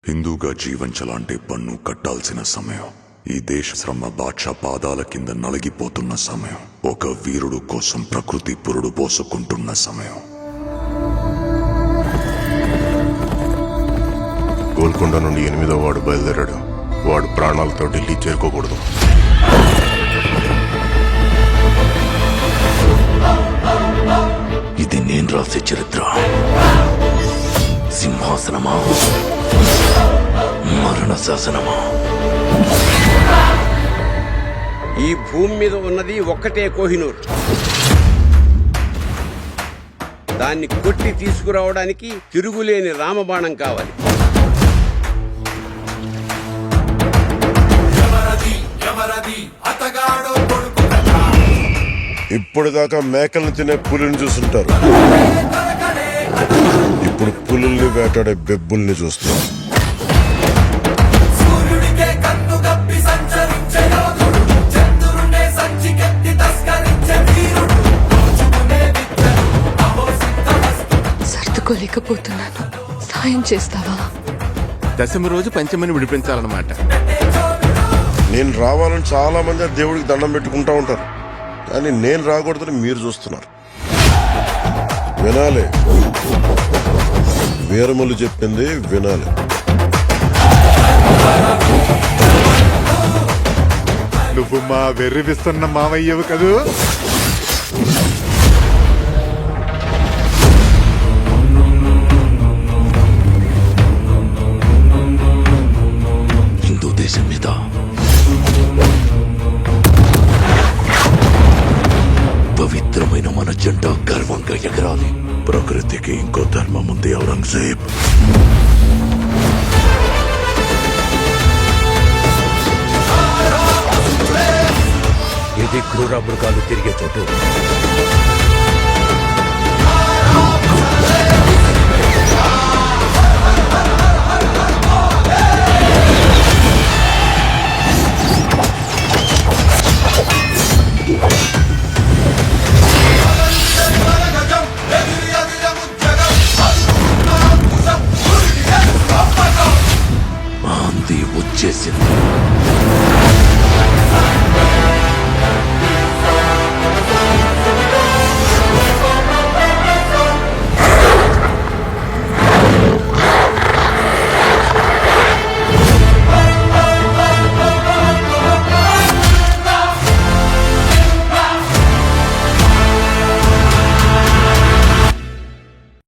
హిందూగా జీవించాలంటే పన్ను కట్టాల్సిన సమయం. ఈ దేశ శ్రమ బాద్షా పాదాల కింద నలిగిపోతున్న సమయం. ఒక వీరుడు కోసం ప్రకృతి పురుడు పోసుకుంటున్న సమయం. గోల్కొండ నుండి 8వ వాడు బయలుదేరాడు. వాడు ప్రాణాలతో ఢిల్లీ చేరుకోకూడదు. ఇది నేను రాసే చరిత్ర. సింహాసనమా, మరణ శాసనమా? ఈ భూమి మీద ఉన్నది ఒక్కటే కోహినూర్. దాన్ని కొట్టి తీసుకురావడానికి తిరుగులేని రామబాణం కావాలి. ఇప్పటిదాకా మేకల్ని తినే పులిని చూస్తుంటారు. ఇప్పుడు పులుల్ని వేటాడే బెబ్బుల్ని చూస్తారు. సర్దుకోలేకపోతున్నాను, సాయం చేస్తావా? దశమి రోజు పంచమిని విడిపించాలన్నమాట. నేను రావాలని చాలా మంది దేవుడికి దండం పెట్టుకుంటా ఉంటారు, కానీ నేను రాకూడదని మీరు చూస్తున్నారు. వినాలి, వీరములు చెప్పింది వినాలి. నువ్వు మా వెర్రివిస్తున్న మావయ్యవు కదూ. హిందూ దేశం మీద పవిత్రమైన మన జెండా గర్వంగా ఎగరాలి. ప్రకృతికి ఇంకో ధర్మం ఉంది ఔరంగజేబ్. ఇది క్రూర మృగాలు తిరిగే చోటు. ఆంది వచ్చేసింది.